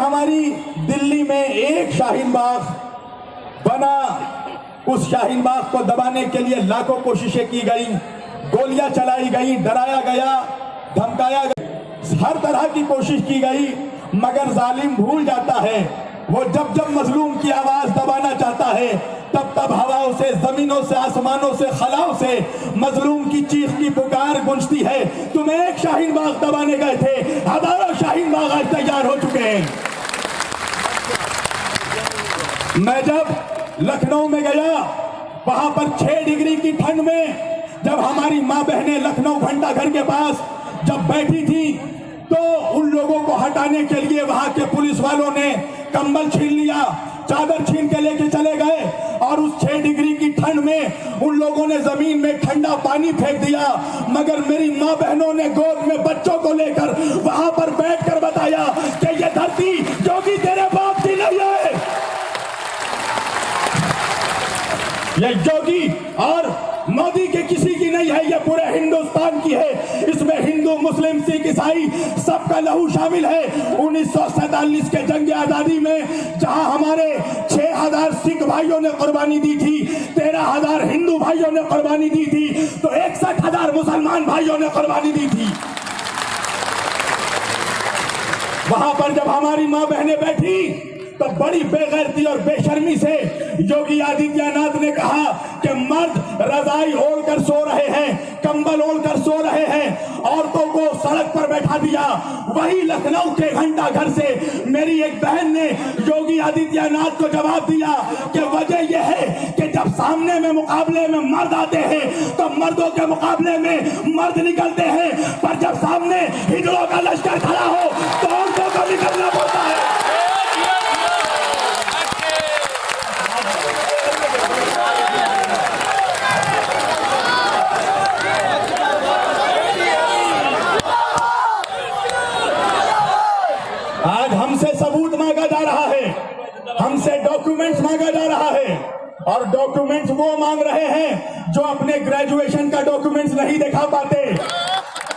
हमारी दिल्ली में एक शाहीन बाग बना, उस शाहीन बाग को दबाने के लिए लाखों कोशिशें की गई, गोलियां चलाई गई, डराया गया, धमकाया गया, हर तरह की कोशिश की गई, मगर जालिम भूल जाता है वो जब जब मजलूम की आवाज दबाना चाहता है तब तब हवाओं से, जमीनों से, आसमानों से, खलाओं से मजलूम की चीख की पुकार गूंजती है। तुम एक शाहीन बाग दबाने गए थे, हजारों शाहीन बाग आज तैयार हो चुके हैं। मैं जब लखनऊ में गया, वहां पर 6 डिग्री की ठंड में जब हमारी मां बहनें लखनऊ घंटा घर के पास जब बैठी थी तो उन लोगों को हटाने के लिए वहां के पुलिस वालों ने कंबल छीन लिया, चादर छीन के लेके चले गए और उस 6 डिग्री की ठंड में उन लोगों ने जमीन में ठंडा पानी फेंक दिया। मगर मेरी मां बहनों ने गोद में बच्चों को लेकर वहां पर बैठकर बताया कि ये धरती योगी तेरे बाप की नहीं है, ये योगी और मोदी के किसी की नहीं है, ये पूरे हिंदुस्तान की है। इसमें हिंदू, मुस्लिम, सिख, ईसाई सबका लहू शामिल है। 1947 के जंग आजादी में जहां हमारे 6000 सिख भाइयों ने कुर्बानी दी थी, 13000 हिंदू भाइयों ने कुर्बानी दी थी, तो 61,000 मुसलमान भाइयों ने कुर्बानी दी थी। वहां पर जब हमारी मां बहनें बैठी तो बड़ी बेगैरती और बेशर्मी से योगी आदित्यनाथ ने कहा कि मर्द रजाई ओढ़कर सो रहे हैं, कंबल ओढ़कर सो रहे हैं, औरतों को सड़क पर बैठा दिया। वही लखनऊ के घंटा घर से मेरी एक बहन ने योगी आदित्यनाथ को जवाब दिया कि वजह यह है कि जब सामने में मुकाबले में मर्द आते हैं तो मर्दों के मुकाबले में मर्द निकलते हैं, पर जब सामने हिजड़ों का लश्कर खड़ा हो तो औरतों को निकलना पड़ता है। आज हमसे सबूत मांगा जा रहा है, हमसे डॉक्यूमेंट्स मांगा जा रहा है, और डॉक्यूमेंट्स वो मांग रहे हैं जो अपने ग्रेजुएशन का डॉक्यूमेंट्स नहीं दिखा पाते।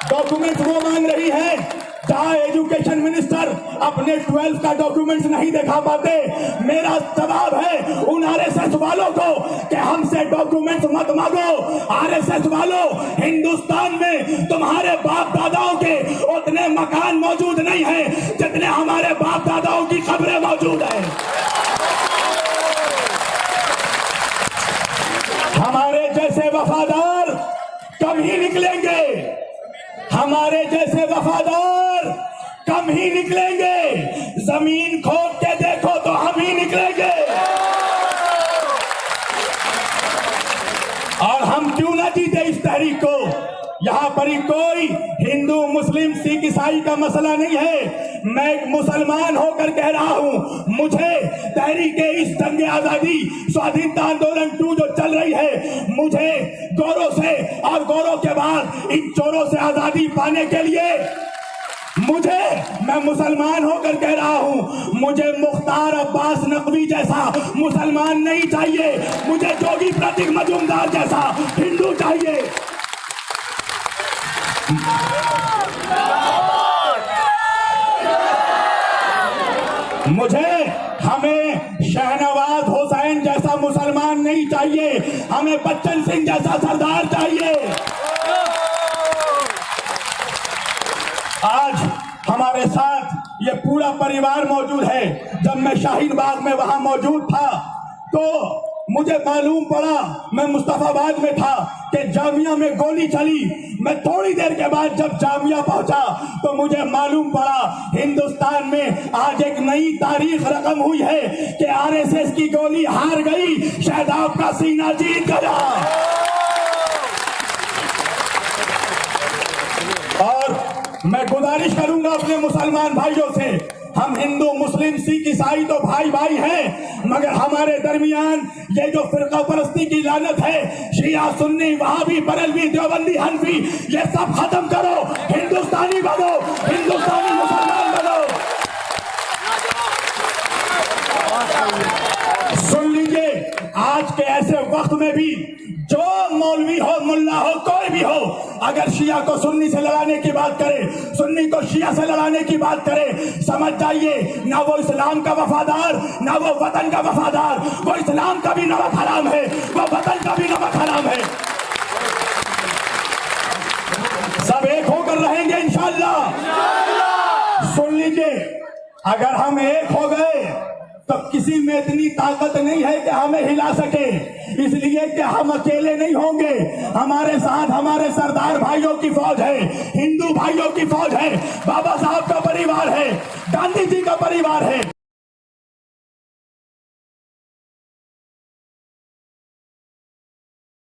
डॉक्यूमेंट्स वो मांग रही है जहां एजुकेशन मिनिस्टर अपने 12th का डॉक्यूमेंट्स नहीं दिखा पाते। मेरा जवाब है उन आरएसएस वालों को कि हमसे डॉक्यूमेंट्स मत मांगो। आरएसएस वालों, हिंदुस्तान में तुम्हारे बाप दादाओं के उतने मकान मौजूद नहीं है जितने हमारे बाप दादाओं की कब्रें मौजूद है। हमारे जैसे वफादार कम ही निकलेंगे, हमारे जैसे वफादार कम ही निकलेंगे। जमीन खोद के देखो तो हम ही निकलेंगे। और हम क्यों ना जीते इस तहरीक को। यहाँ पर ही कोई हिंदू, मुस्लिम, सिख, ईसाई का मसला नहीं है। मैं एक मुसलमान होकर कह रहा हूँ, मुझे तहरीक इस जंग आजादी स्वाधीनता आंदोलन 2 जो चल रही है, मुझे गौरव से और गौरव के बाद इन चोरों से आजादी पाने के लिए मैं मुसलमान होकर कह रहा हूं, मुझे मुख्तार अब्बास नकवी जैसा मुसलमान नहीं चाहिए, मुझे जोगी प्रतीक मजूमदार जैसा हिंदू चाहिए। हमें शहनवाज हुसैन जैसा मुसलमान नहीं चाहिए, हमें बच्चन सिंह जैसा सरदार चाहिए। आज हमारे साथ ये पूरा परिवार मौजूद है। जब मैं शाहीन बाग में वहां मौजूद था तो मुझे मालूम पड़ा, मैं मुस्तफाबाद में था, कि जामिया में गोली चली। मैं थोड़ी देर के बाद जब जामिया पहुंचा तो मुझे मालूम पड़ा हिंदुस्तान में आज एक नई तारीख रकम हुई है कि आरएसएस की गोली हार गई, शहदाब का सीना जीत गया। और मैं गुजारिश करूंगा अपने मुसलमान भाइयों से, हम हिंदू, मुस्लिम, सिख, ईसाई तो भाई भाई हैं, मगर हमारे दरमियान ये जो फिरका परस्ती की लानत है, शिया, सुन्नी, वहाबी, बरेलवी, देवबंदी, हनफी, ये सब खत्म करो। हिंदुस्तानी बनो, हिंदुस्तानी मुसलमान बनो। सुन लीजिए, आज के ऐसे वक्त में भी जो मौलवी हो, मुल्ला हो, कोई भी हो, अगर शिया को सुन्नी से लड़ाने की बात करे, सुन्नी को शिया से लड़ाने की बात करे, समझ जाइए ना वो इस्लाम का वफादार, ना वो वतन का वफादार। वो इस्लाम का भी नमक हराम है, वो वतन का भी नमक हराम है। सब एक होकर रहेंगे इंशाअल्लाह। सुन लीजिए, अगर हम एक हो गए तो किसी में इतनी ताकत नहीं है कि हमें हिला सके, इसलिए कि हम अकेले नहीं होंगे। हमारे साथ हमारे सरदार भाइयों की फौज है, हिंदू भाइयों की फौज है, बाबा साहब का परिवार है, गांधी जी का परिवार है।